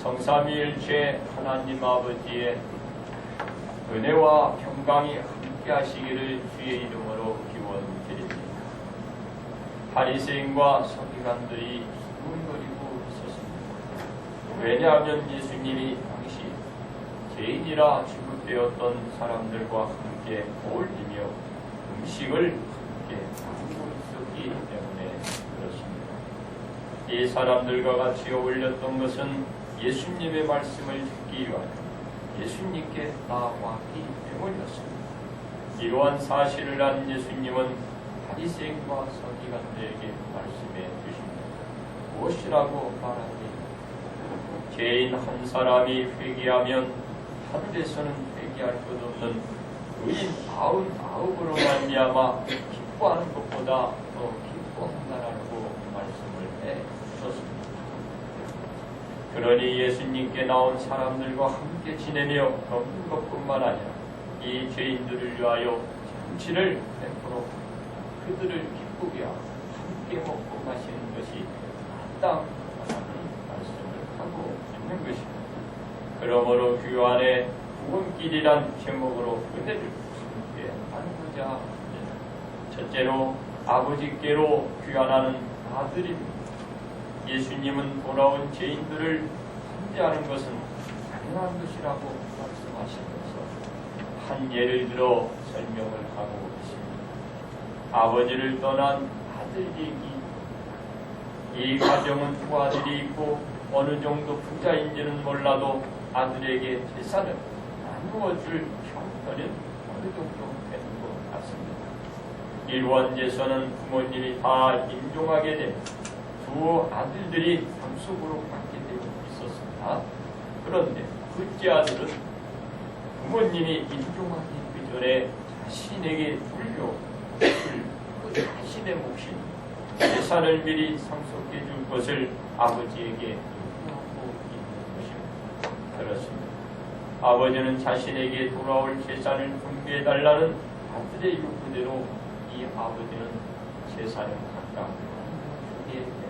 성삼위일체 하나님 아버지의 은혜와 평강이 함께 하시기를 주의 이름으로 기원드립니다. 바리새인과 서기관들이 수군거리고 있었습니다. 왜냐하면 예수님이 당시 죄인이라 취급되었던 사람들과 함께 어울리며 음식을 함께 나누고 있었기 때문에 그렇습니다. 이 사람들과 같이 어울렸던 것은 예수님의 말씀을 듣기 위하여 예수님께 나아왔기 때문이었습니다. 이러한 사실을 안 예수님은 바리새인과 서기관들에게 말씀해 주십니다. 무엇이라고 말합니까? 죄인 한 사람이 회개하면 하늘에서는 회개할 것 없는 의인 99으로 말미암아 기뻐하는 것보다 더 기뻐한다라고 말씀을 해 주셨습니다. 그러니 예수님께 나온 사람들과 함께 지내며 걷는 것뿐만 아니라 이 죄인들을 위하여 잔치를 베풀어 그들을 기쁘게 하고 함께 먹고 마시는 것이 마땅하다는 말씀을 하고 있는 것입니다. 그러므로 교환의 구원길이란 제목으로 은혜를 함께 나누고자 합니다. 첫째로 아버지께로 귀환하는 아들입니다. 예수님은 돌아온 죄인들을 함께하는 것은 당연한 것이라고 말씀하시면서 한 예를 들어 설명을 하고 있습니다. 아버지를 떠난 아들이 이 가정은 두 아들이 있고 어느 정도 부자인지는 몰라도 아들에게 재산을 나누어 줄 형편은 어느 정도 되는 것 같습니다. 이러한 재산은 부모님이 다 임종하게 됩니다. 두 아들들이 상속으로 받게 되어 있었습니다. 그런데 둘째 아들은 부모님이 임종하기 그 전에 자신에게 자신의 몫인 재산을 미리 상속해 줄 것을 아버지에게 요구하고 있는 것입니다. 그렇습니다. 아버지는 자신에게 돌아올 재산을 분배해 달라는 아들의 요구대로 이 아버지는 재산을 각각 주게 됩니다.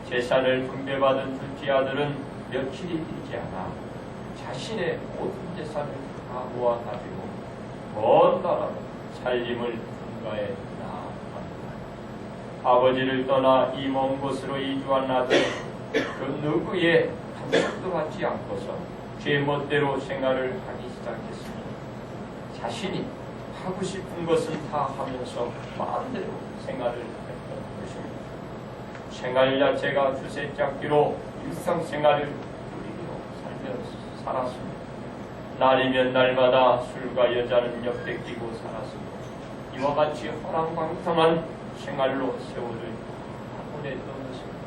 재산을 분배받은 둘째 아들은 며칠이 되지 않아 자신의 모든 재산을 다 모아가지고 먼 나라로 살림을 분가해 나아갑니다. 아버지를 떠나 이 먼 곳으로 이주한 아들은 그 누구의 감독도 받지 않고서 제 멋대로 생활을 하기 시작했습니다. 자신이 하고 싶은 것은 다 하면서 마음대로 생활을 했던 것입니다. 생활 자체가 주세 잡기로 일상생활을 누리기로 살았습니다. 날이면 날마다 술과 여자는 옆에 끼고 살았습니다. 이와 같이 호랑방탕한 생활로 세월을 보냈던 것입니다.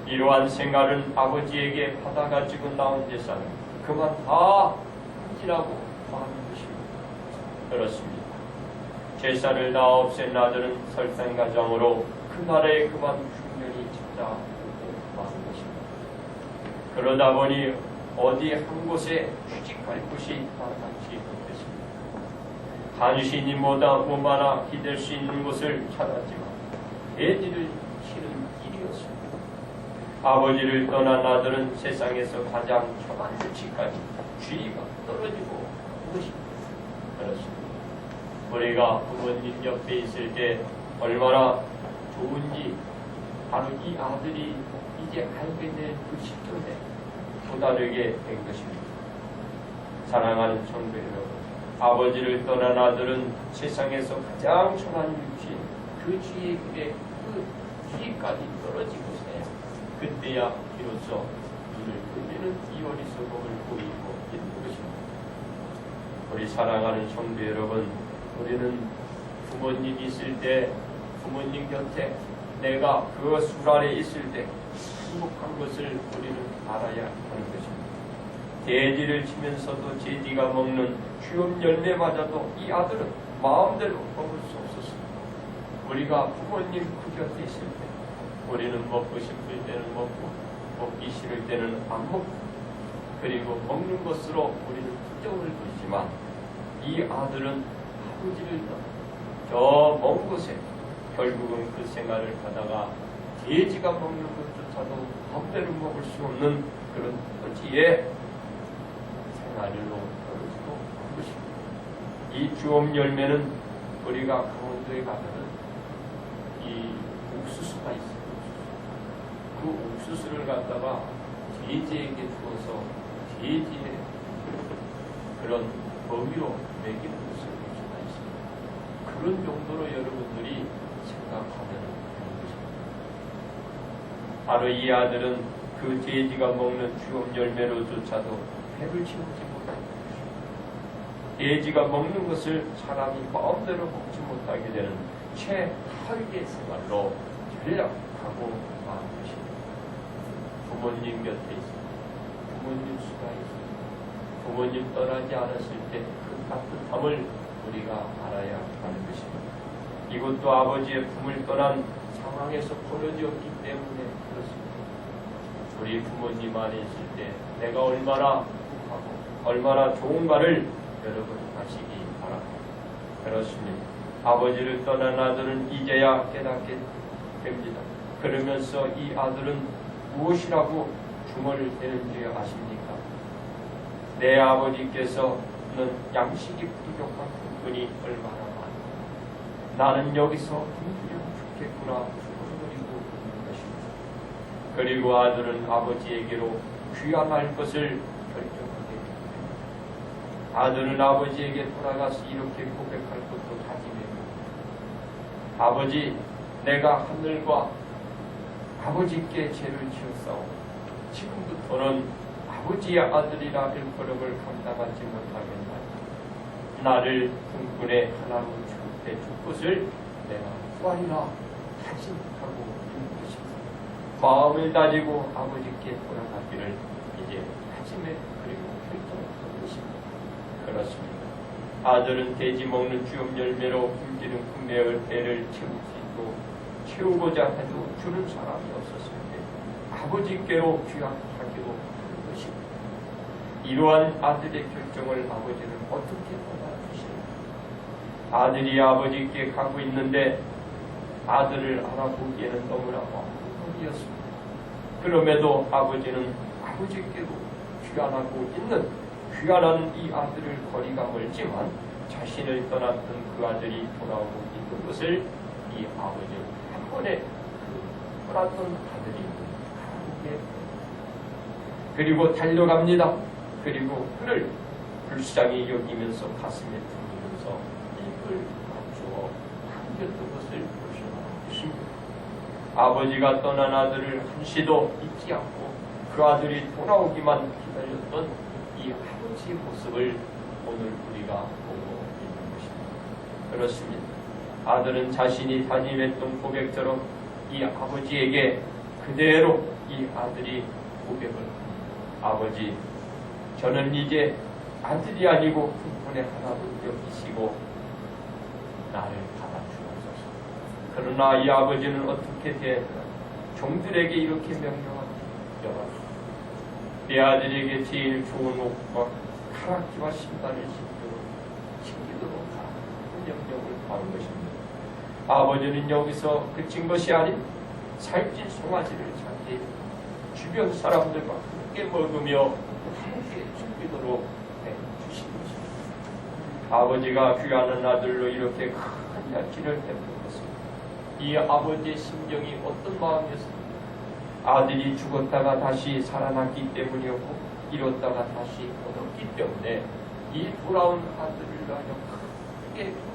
이러한 생활은 아버지에게 받아가지고 나온 재산은 그만 다 훔치라고 말하는 것입니다. 그렇습니다. 재산을 다 없앤 아들은 설상가정으로 그 나라에 그만 흉년이 찾아오고 마는 것입니다. 그러다 보니 어디 한 곳에 휴직할 곳이 마땅치 못했습니다. 간신히 뭐마나 기댈 수 있는 곳을 찾았지만 대지를 치른 일이었습니다. 아버지를 떠난 아들은 세상에서 가장 천한 위치까지 지위가 떨어지고 온 것입니다. 그렇습니다. 우리가 부모님 옆에 있을 때 얼마나 좋은지 바로 이 아들이 이제 알게 된 그 시점에 도다르게 된 것입니다. 사랑하는 성도 여러분, 아버지를 떠난 아들은 세상에서 가장 천한 위치인 그 지위에 그 지위까지 떨어지고서야 그때야 비로소 눈을 뜨는 이 어리석음을 보이고 있는 것입니다. 우리 사랑하는 성도 여러분, 우리는 부모님이 있을 때 부모님 곁에 내가 그 술 아래 있을 때 행복한 것을 우리는 알아야 하는 것입니다. 돼지를 치면서도 돼지가 먹는 귀염 열매마저도 이 아들은 마음대로 먹을 수 없었습니다. 우리가 부모님 그 곁에 있을 때 우리는 먹고 싶을 때는 먹고 먹기 싫을 때는 안 먹고 그리고 먹는 것으로 우리는 투정을 두지만 이 아들은 아버지를 떠나 저 먼 곳에 결국은 그 생활을 하다가 돼지가 먹는 것조차도 마음대로 먹을 수 없는 그런 토지에 생활로 떨어지고 한 것입니다. 이 주엄 열매는 우리가 강원도에 가면은 이 옥수수가 있어요. 그 옥수수를 갖다가 돼지에게 주어서 돼지의 그런 범위로 먹이는 것을 볼 수가 있습니다. 그런 정도로 여러분들이 생각하면 되는 것입니다. 바로 이 아들은 그 돼지가 먹는 주엄 열매로조차도 배를 채우지 못하는 것입니다. 돼지가 먹는 것을 사람이 마음대로 먹지 못하게 되는 최하위의 생활로 전락하고 마는 것입니다. 부모님 곁에 있습니다. 부모님 수가 있습니다. 부모님 떠나지 않았을 때 그 따뜻함을 우리가 알아야 하는 것입니다. 이것도 아버지의 품을 떠난 상황에서 벌어졌기 때문에 그렇습니다. 우리 부모님 안에 있을 때 내가 얼마나 행복하고 얼마나 좋은가를 여러분 아시기 바랍니다. 그렇습니다. 아버지를 떠난 아들은 이제야 깨닫게 됩니다. 그러면서 이 아들은 무엇이라고 중얼을 대는지 아십니까? 내 아버지께서는 양식이 부족한 부분이 얼마나 많고 나는 여기서 굶주려 죽겠구나 죽어버리고 있는 것입니다. 그리고 아들은 아버지에게로 귀환할 것을 결정하게 됩니다. 아들은 아버지에게 돌아가서 이렇게 고백할 것도 다짐했고, 아버지, 내가 하늘과 아버지께 죄를 지었사오. 지금부터는 아버지의 아들이라 일컬음을 감당하지 못하겠나니 나를 군군의 하나로 줄 것을 내가 구하리라 다짐하고 있는 것입니다. 마음을 다지고 아버지께 돌아가기를 이제 다짐해 그리고 결정한 것입니다. 그렇습니다. 아들은 돼지 먹는 주엄 열매로 굶기는 군매의 배를 채우고자 해도 주는 사람이 없었을 때 아버지께로 귀환하기로 하는 것입니다. 이러한 아들의 결정을 아버지는 어떻게 받아주십니까? 아들이 아버지께 가고 있는데 아들을 알아보기에는 너무나 먼 길이었습니다. 그럼에도 아버지는 아버지께로 귀환하고 있는 귀환하는 이 아들을 거리가 멀지만 자신을 떠났던 그 아들이 돌아오고 있는 것을 이 아버지는 한 번에 그 떠났던 아들이 가게 그리고 달려갑니다. 그리고 그를 불쌍히 여기면서 가슴에 품으면서 입을 맞추어 안겼던 것을 볼 수가 있습니다. 아버지가 떠난 아들을 한시도 잊지 않고 그 아들이 돌아오기만 기다렸던 이 아버지의 모습을 오늘 우리가 보고 있는 것입니다. 그렇습니다. 아들은 자신이 다짐했던 고백처럼 이 아버지에게 그대로 이 아들이 고백을 합니다. 아버지, 저는 이제 아들이 아니고 군군의 하나로 여기시고 나를 받아주옵소서. 그러나 이 아버지는 어떻게 대하더라? 종들에게 이렇게 명령합니다. 여러분, 내 아들에게 제일 좋은 옷과 카락지와 신발을 신기도록 하라는 명령을 받은 것입니다. 아버지는 여기서 그친 것이 아닌 살찐 송아지를 찾기 주변 사람들과 함께 먹으며 함께 즐기도록 해주신 것입니다. 아버지가 귀하는 아들로 이렇게 큰 잔치를 베푼 것입니다. 이 아버지의 심정이 어떤 마음이었습니까? 아들이 죽었다가 다시 살아났기 때문이었고 잃었다가 다시 얻었기 때문에 이 돌아온 아들을 위하여 크게 기뻐하고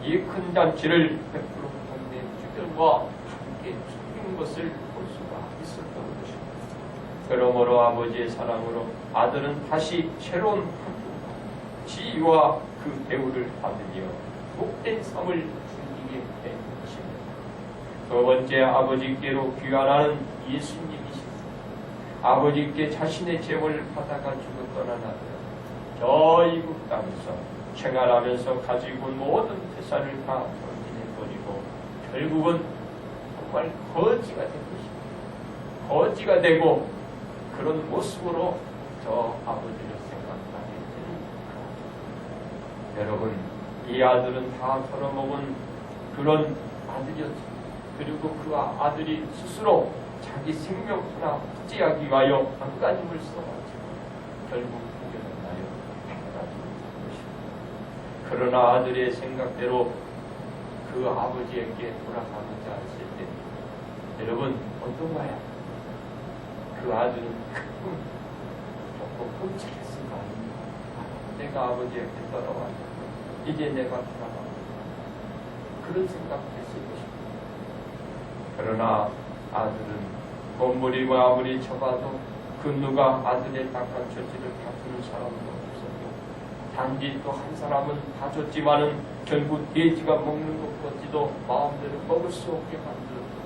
이 큰 잔치를 베풀어 동네 주변과 함께 즐기는 것을 볼 수가 있었던 것입니다. 그러므로 아버지의 사랑으로 아들은 다시 새로운 지위와 그 대우를 받으며 복된 삶을 즐기게 된 것입니다. 두 번째, 아버지께로 귀환하는 예수님이십니다. 아버지께 자신의 재물을 받아가지고 떠난 아들은 저 이국 땅에서 생활하면서 가지고 온 모든 재산을 다 던져내버리고 결국은 정말 거지가 된 것입니다. 거지가 되고 그런 모습으로 저 아버지를 생각하게 되는 여러분, 이 아들은 다 털어먹은 그런 아들이었습니다. 그리고 그 아들이 스스로 자기 생명 하나 확제하기 위하여 하나님을 써가지고 결국 구별했나요? 그러나 아들의 생각대로 그 아버지에게 돌아가고자 했을 때 여러분 어떤가요? 그 아들은 조금 끔찍했을 거 아닙니까? 내가 아버지에게 돌아왔는데 이제 내가 돌아가고 그런 생각했을 것입니다. 그러나 아들은 몸부림을 아무리 쳐봐도 그 누가 아들의 딱한 처지를 다투는 사람도 없었고 단지 또 한 사람은 봐줬지만은 결국 돼지가 먹는 것까지도 마음대로 먹을 수 없게 만들었고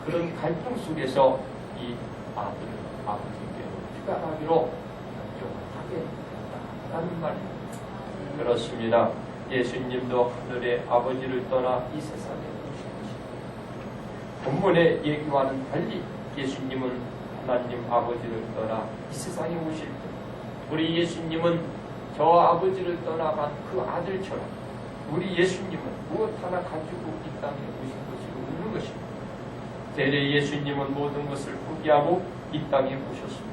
그런 갈등 속에서 이 아들은 아버지께로 휴가하기로 결정하게 됐다라는 말입니다. 그렇습니다. 예수님도 하늘의 아버지를 떠나 이 세상에 오신 것입니다. 본문의 얘기와는 달리 예수님은 하나님 아버지를 떠나 이 세상에 오실 때 우리 예수님은 저 아버지를 떠나간 그 아들처럼 우리 예수님은 무엇 하나 가지고 이 땅에 오신 것이 없는 것입니다. 대래 예수님은 모든 것을 포기하고 이 땅에 오셨습니다.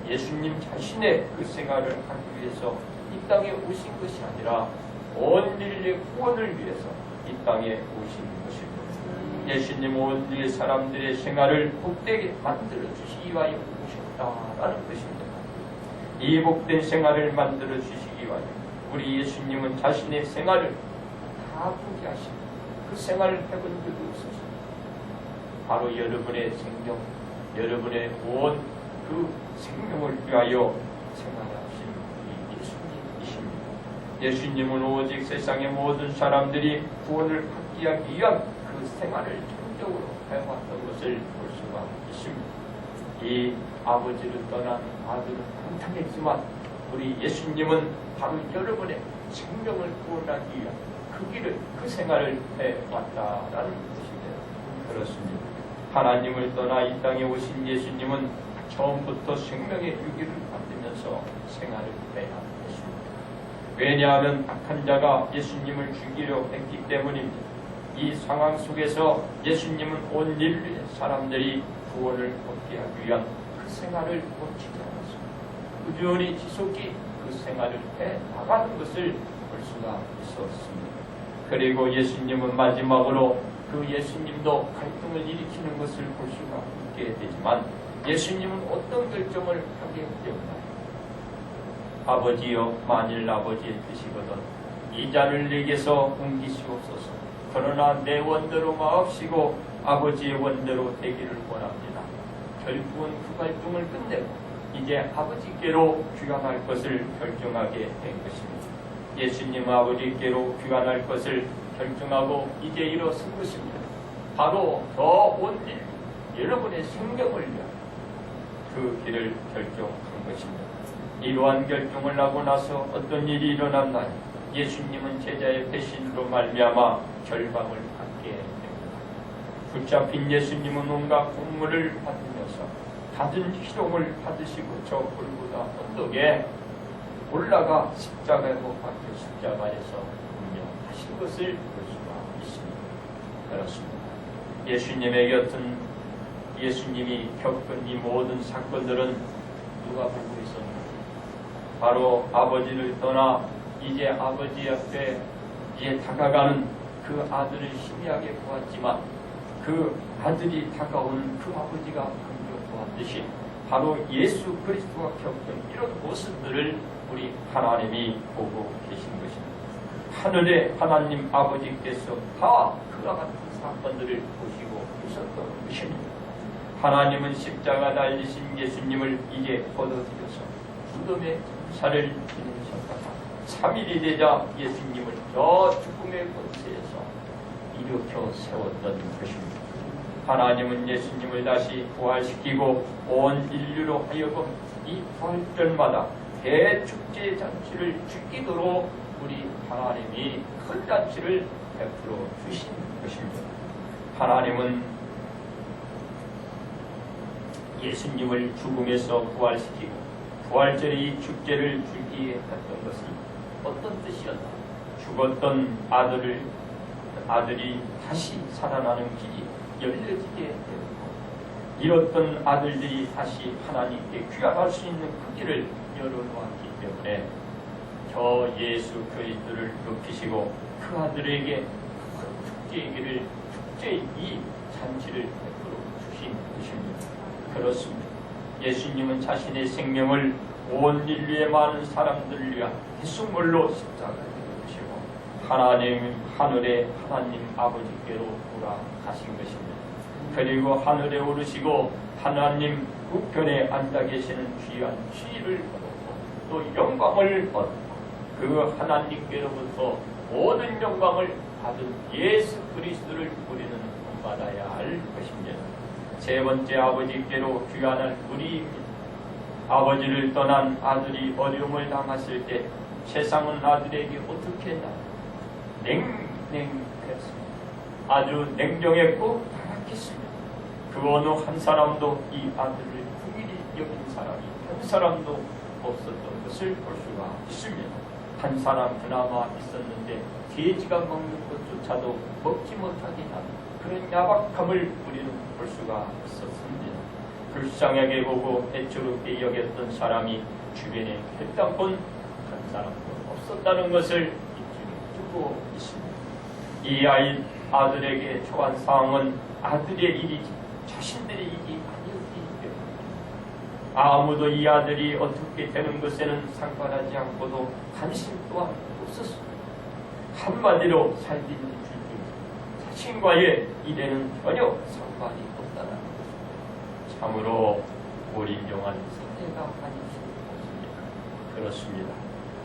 예수님 자신의 그 생활을 하기 위해서 이 땅에 오신 것이 아니라 온 인류의 구원을 위해서 이 땅에 오신 것입니다. 예수님 온 인류의 사람들의 생활을 복되게 만들어 주시기 위하여 오셨다라는 것입니다. 이 복된 생활을 만들어 주시기 위하여 우리 예수님은 자신의 생활을 다 포기하시고 그 생활을 해본 적이 없으십니다. 바로 여러분의 생명, 여러분의 온 그 생명을 위하여 생활하신 우리 예수님이십니다. 예수님은 오직 세상의 모든 사람들이 구원을 받기 위한 그 생활을 전적으로 해왔던 것을 볼 수가 있습니다. 이 아버지를 떠난 아들은 한탄했지만 우리 예수님은 바로 여러분의 생명을 구원하기 위한 그 길을, 그 생활을 해왔다라는 것입니다. 그렇습니다. 하나님을 떠나 이 땅에 오신 예수님은 처음부터 생명의 유기를 받으면서 생활을 해야 했습니다. 왜냐하면 악한 자가 예수님을 죽이려 했기 때문입니다. 이 상황 속에서 예수님은 온 인류의 사람들이 구원을 얻게 하기 위한 그 생활을 멈추지 않았습니다. 꾸준히 지속히 그 생활을 해 나가는 것을 볼 수가 있었습니다. 그리고 예수님은 마지막으로 그 예수님도 갈등을 일으키는 것을 볼 수가 있게 되지만 예수님은 어떤 결정을 하게 되었나요? 아버지여, 만일 아버지의 뜻이거든 이 잔을 내게서 옮기시옵소서. 그러나 내 원대로 마옵시고 아버지의 원대로 되기를 원합니다. 결국은 그 갈등을 끝내고 이제 아버지께로 귀환할 것을 결정하게 된 것입니다. 예수님 아버지께로 귀환할 것을 결정하고 이제 일어선 것입니다. 바로 더 온 여러분의 생명을 위한 그 길을 결정한 것입니다. 이러한 결정을 하고 나서 어떤 일이 일어났나요? 예수님은 제자의 배신으로 말미암아 결박을 받게 됩니다. 붙잡힌 예수님은 온갖 공물을 받으면서 받은 희롱을 받으시고 저 골고다 언덕에 올라가 십자가에 못 박혀 십자가에서 운명하신 것을 볼 수가 있습니다. 그렇습니다. 예수님의 곁은 예수님이 겪은 이 모든 사건들은 누가 보고 있었는가? 바로 아버지를 떠나 이제 아버지 앞에 이제 다가가는 그 아들을 희미하게 보았지만 그 아들이 다가오는 그 아버지가 감겨 보았듯이 바로 예수 그리스도가 겪은 이런 모습들을 우리 하나님이 보고 계신 것입니다. 하늘의 하나님 아버지께서 다 그와 같은 사건들을 보시고 계셨던 것입니다. 하나님은 십자가 달리신 예수님을 이제 얻어들여서 죽음의 살을 지내셨다가 3일이 되자 예수님을 저 죽음의 권세에서 일으켜 세웠던 것입니다. 하나님은 예수님을 다시 부활시키고 온 인류로 하여금 이 부활절마다 대축제 잔치를 지키도록 우리 하나님이 큰 잔치를 베풀어 주신 것입니다. 하나님은 예수님을 죽음에서 부활시키고 부활절의 이 축제를 주기에 했던 것은 어떤 뜻이었나? 죽었던 아들이 다시 살아나는 길이 열려지게 되고 잃었던 아들들이 다시 하나님께 귀환할 수 있는 그 길을 열어놓았기 때문에 저 예수 그리스도를 높이시고 그 아들에게 축제의 길을 축제의 이 잔치를 베풀어 주신 것입니다. 그렇습니다. 예수님은 자신의 생명을 온 인류의 많은 사람들을 위한 희생물로 십자가에 죽으시고 하나님 하늘의 하나님 아버지께로 돌아가신 것입니다. 그리고 하늘에 오르시고 하나님 우편에 앉아 계시는 귀한 지위를 얻었고 또 영광을 얻고 그 하나님께로부터 모든 영광을 받은 예수 그리스도를 우리는 본받아야 할 것입니다. 세 번째 아버지께로 귀환할 우리입니다. 아버지를 떠난 아들이 어려움을 당했을 때 세상은 아들에게 어떻게 했나? 냉랭했습니다. 아주 냉정했고 타락했습니다. 그 어느 한 사람도 이 아들을 긍휼히 여긴 사람이 한 사람도 없었던 것을 볼 수가 있습니다. 한 사람 그나마 있었는데 돼지가 먹는 것조차도 먹지 못하게 하는 그런 야박함을 우리는 볼 수가 있었습니다. 불쌍하게 보고 애처롭게 여겼던 사람이 주변에 혈당권 한 사람도 없었다는 것을 두고 있습니다. 이 아들에게 처한 상황은 아들의 일이지 자신들의 일이 아니었기 때문에 아무도 이 아들이 어떻게 되는 것에는 상관하지 않고도 관심 또한 없었습니다. 한마디로 살림이 줄기 자신과의 일에는 전혀 상관이 없다는 것입니다. 참으로 오린종한 사태가 아닐 수 없습니다. 그렇습니다.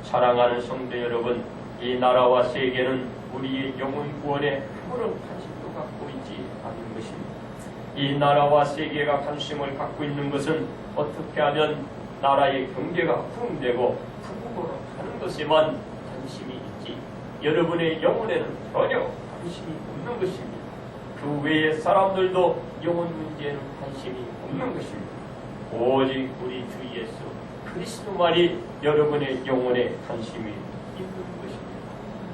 사랑하는 성도 여러분, 이 나라와 세계는 우리의 영혼 구원에 아무런 관심도 갖고 있지 않은 것입니다. 이 나라와 세계가 관심을 갖고 있는 것은 어떻게 하면 나라의 경제가 부흥되고 부흥으로 가는 것에만 관심이 있지 여러분의 영혼에는 전혀 관심이 없는 것입니다. 그 외의 사람들도 영혼 문제에는 관심이 없는 것입니다. 오직 우리 주 예수 그리스도만이 여러분의 영혼에 관심이 있는 것입니다.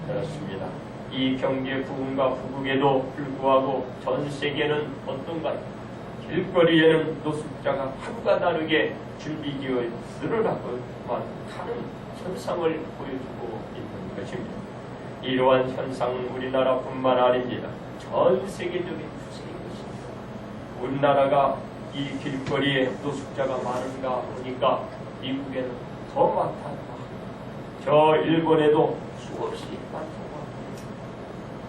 그렇습니다. 이 경제 부흥과 부국에도 불구하고 전 세계는 어떤가요? 길거리에는 노숙자가 하루가 다르게 준비되어 늘어나고만 하는 현상을 보여주고 있는 것입니다. 이러한 현상은 우리나라뿐만 아닙니다. 전 세계적인 추세인 것입니다. 우리나라가 이 길거리에 노숙자가 많은가 보니까 미국에는 더 많다고 합니다. 저 일본에도 수없이 많다고 합니다.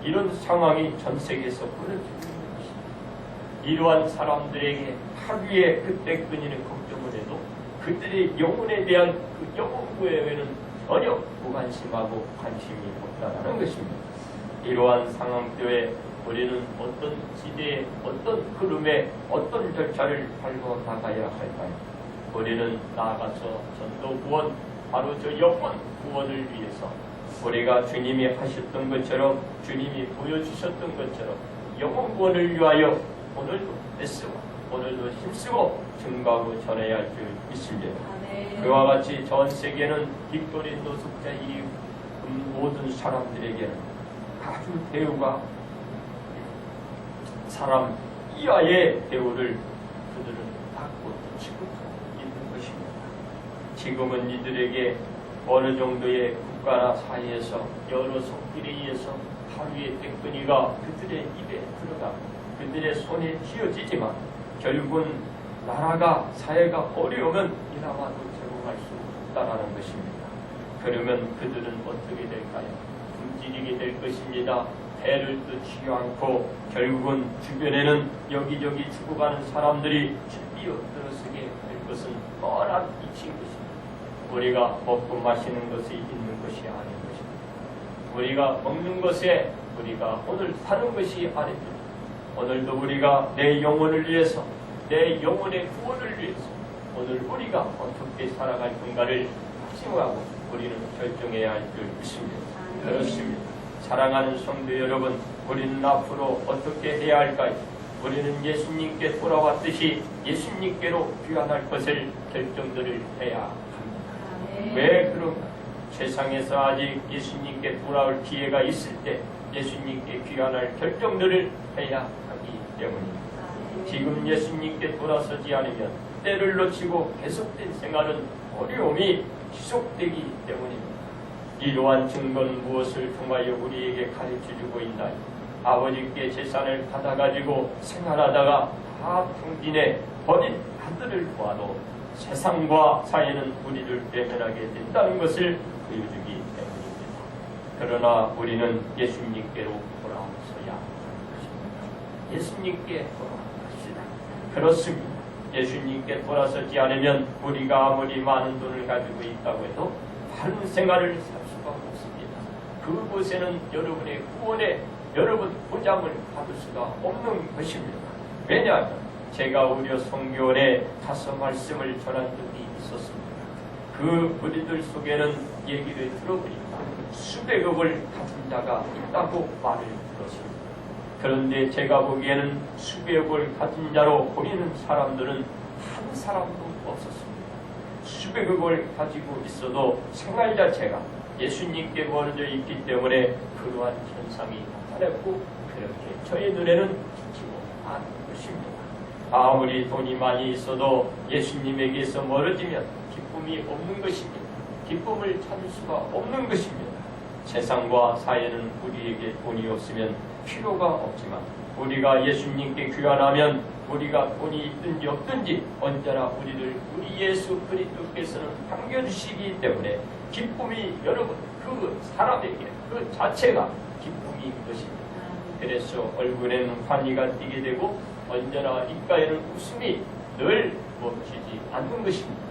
이런 상황이 전 세계에서 벌어지고 있는 것입니다. 이러한 사람들에게 하루에 그때 끊이는 걱정을 해도 그들의 영혼에 대한 그 영혼 구애에는 전혀 무관심하고 관심이 없다는 것입니다. 이러한 상황표에 우리는 어떤 시대에 어떤 흐름에 어떤 절차를 밟아 나가야 할까요? 우리는 나아가서 전도 구원, 바로 저 영혼 구원을 위해서 우리가 주님이 하셨던 것처럼 주님이 보여주셨던 것처럼 영혼 구원을 위하여 오늘도 애쓰고 오늘도 힘쓰고 증거하고 전해야 할 줄 믿습니다. 그와 같이 전 세계는 길거리 노숙자 이 모든 사람들에게는 아주 대우가 사람 이하의 대우를 그들은 받고 취급하고 있는 것입니다. 지금은 이들에게 어느 정도의 국가나 사회에서 여러 속길에 의해서 하루의 떼끈이가 그들의 입에 들어가 그들의 손에 쥐어지지만 결국은 나라가 사회가 어려우면 이나마도 제공할 수 없다는 것입니다. 그러면 그들은 어떻게 될까요? 굶주리게 될 것입니다. 배를 뜯지 않고 결국은 주변에는 여기저기 죽어가는 사람들이 줄비어 들어서게 될 것은 뻔한 이치인 것입니다. 우리가 먹고 마시는 것이 있는 것이 아닌 것입니다. 우리가 먹는 것에 우리가 오늘 사는 것이 아닙니다. 오늘도 우리가 내 영혼을 위해서 내 영혼의 구원을 위해서 오늘 우리가 어떻게 살아갈 건가를 확신하고 우리는 결정해야 할 줄 믿습니다. 그렇습니다. 사랑하는 성도 여러분, 우리는 앞으로 어떻게 해야 할까요? 우리는 예수님께 돌아왔듯이 예수님께로 귀환할 것을 결정들을 해야 합니다. 왜 그런가? 세상에서 아직 예수님께 돌아올 기회가 있을 때 예수님께 귀환할 결정들을 해야 하기 때문입니다. 지금 예수님께 돌아서지 않으면 때를 놓치고 계속된 생활은 어려움이 지속되기 때문입니다. 이러한 증거는 무엇을 통하여 우리에게 가르쳐주고 있나요? 아버지께 재산을 받아가지고 생활하다가 다 탕진해 버린 아들을 보아도 세상과 사회는 우리를 외면하게 된다는 것을 보여주기 때문입니다. 그러나 우리는 예수님께로 돌아서야 합니다. 예수님께 돌아갑시다. 그렇습니다. 예수님께 돌아서지 않으면 우리가 아무리 많은 돈을 가지고 있다고 해도 바른 생활을 살 수가 없습니다. 그곳에는 여러분의 구원에 여러분 보장을 받을 수가 없는 것입니다. 왜냐하면 제가 우리 성교원에 가서 말씀을 전한 적이 있었습니다. 그 무리들 속에는 얘기를 들어보니까 수백억을 가진 자가 있다고 말을 들었습니다. 그런데 제가 보기에는 수백억을 가진 자로 보이는 사람들은 한 사람도 없었습니다. 수백억을 가지고 있어도 생활 자체가 예수님께 멀어져 있기 때문에 그러한 현상이 나타났고 그렇게 저의 눈에는 비치고 않은 것입니다. 아무리 돈이 많이 있어도 예수님에게서 멀어지면 기쁨이 없는 것입니다. 기쁨을 찾을 수가 없는 것입니다. 세상과 사회는 우리에게 돈이 없으면 필요가 없지만 우리가 예수님께 귀환하면 우리가 돈이 있든지 없든지 언제나 우리를 우리 예수 그리스도께서는 반겨주시기 때문에 기쁨이 여러분 그 사람에게 그 자체가 기쁨인 것입니다. 그래서 얼굴에는 환희가 띠게 되고 언제나 입가에는 웃음이 늘 멈추지 않는 것입니다.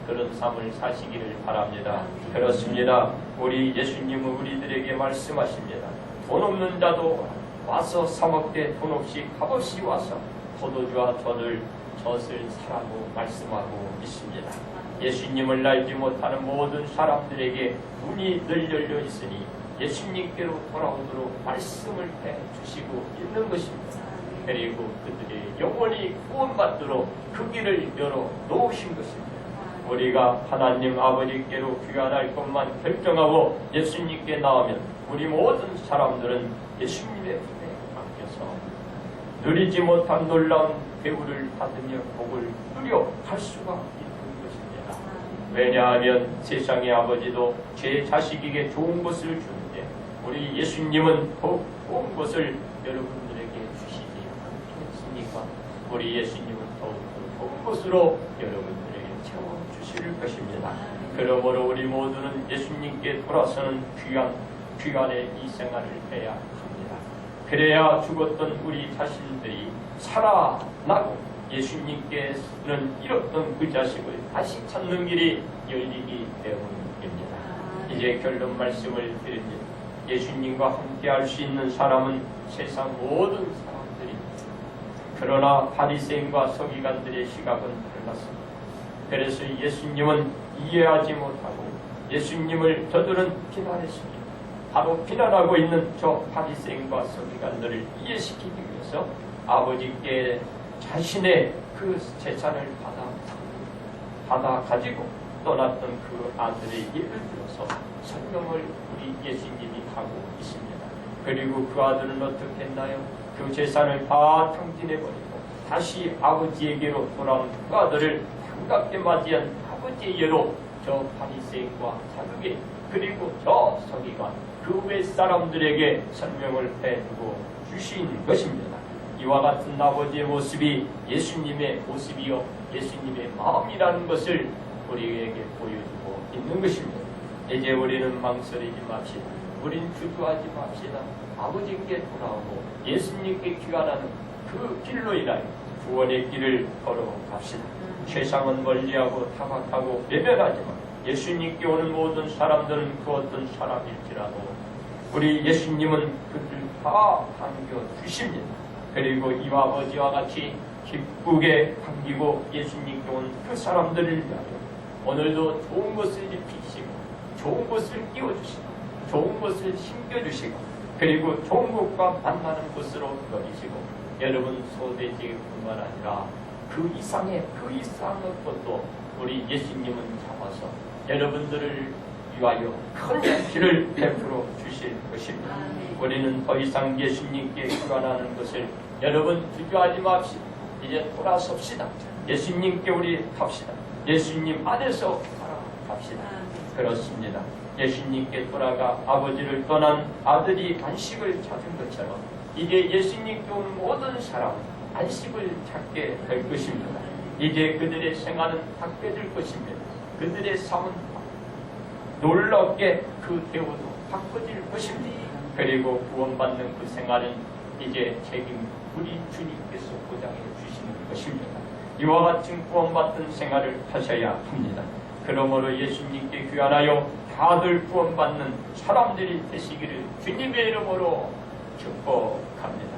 그런 삶을 사시기를 바랍니다. 그렇습니다. 우리 예수님은 우리들에게 말씀하십니다. 돈 없는 자도 와서 사 먹되 돈 없이 값없이 와서 포도주와 젖을 사라고 말씀하고 있습니다. 예수님을 알지 못하는 모든 사람들에게 문이 늘 열려 있으니 예수님께로 돌아오도록 말씀을 해주시고 있는 것입니다. 그리고 그들의 영원히 구원받도록 그 길을 열어 놓으신 것입니다. 우리가 하나님 아버지께로 귀환할 것만 결정하고 예수님께 나오면 우리 모든 사람들은 예수님의 품에 맡겨서 누리지 못한 놀라운 배우를 받으며 복을 누려 갈 수가 있는 것입니다. 왜냐하면 세상의 아버지도 제 자식에게 좋은 것을 주는데 우리 예수님은 더욱 좋은 것을 여러분들에게 주시지 않겠습니까? 우리 예수님은 더욱 좋은 것으로 여러분들에게 채워주실 것입니다. 그러므로 우리 모두는 예수님께 돌아서는 귀환의 이 생활을 해야 합니다. 그래야 죽었던 우리 자신들이 살아나고 예수님께서는 잃었던 그 자식을 다시 찾는 길이 열리기 때문입니다. 이제 결론 말씀을 드립니다. 예수님과 함께 할 수 있는 사람은 세상 모든 사람들입니다. 그러나 바리새인과 서기관들의 시각은 달랐습니다. 그래서 예수님은 이해하지 못하고 예수님을 저들은 비난했습니다. 바로 비난하고 있는 저 바리새인과 서기관들을 이해시키기 위해서 아버지께 자신의 그 재산을 받아 가지고 떠났던 그 아들의 예를 들어서 설명을 우리 예수님이 하고 있습니다. 그리고 그 아들은 어떻게 했나요? 그 재산을 다 탕진해버리고 다시 아버지에게로 돌아온 그 아들을 반갑게 맞이한 아버지의 예로 저 바리새인과 사두개 그리고 저 서기관 그 외 사람들에게 설명을 해주고 주신 것입니다. 이와 같은 아버지의 모습이 예수님의 모습이요 예수님의 마음이라는 것을 우리에게 보여주고 있는 것입니다. 이제 우리는 망설이지 맙시다. 우린 주저하지 맙시다. 아버지께 돌아오고 예수님께 귀환하는 그 길로 인하여 구원의 길을 걸어갑시다. 세상은 멀리하고 타박하고 외면하지만 예수님께 오는 모든 사람들은 그 어떤 사람일지라도 우리 예수님은 그들 다 반겨주십니다. 그리고 이와 아버지와 같이 기쁘게 반기고 예수님께 온 그 사람들을 위하여 오늘도 좋은 것을 입히시고 좋은 것을 끼워주시고 좋은 것을 심겨주시고 그리고 좋은 것과 만나는 것으로 여기시고 여러분 소대지뿐만 아니라 그 이상의 것도 우리 예수님은 잡아서 여러분들을 위하여 큰 길을 베풀어 주실 것입니다. 우리는 더 이상 예수님께 귀환하는 것을 여러분 주저하지 맙시다. 이제 돌아섭시다. 예수님께 우리 갑시다. 예수님 안에서 살아갑시다. 그렇습니다. 예수님께 돌아가 아버지를 떠난 아들이 안식을 찾은 것처럼 이제 예수님께 온 모든 사람은 안식을 찾게 될 것입니다. 이제 그들의 생활은 바뀌어질 것입니다. 그들의 삶은 놀랍게 그 대우도 바꿔질 것입니다. 그리고 구원받는 그 생활은 이제 책임 우리 주님께서 보장해 주시는 것입니다. 이와 같은 구원받은 생활을 하셔야 합니다. 그러므로 예수님께 귀환하여 다들 구원받는 사람들이 되시기를 주님의 이름으로 축복합니다.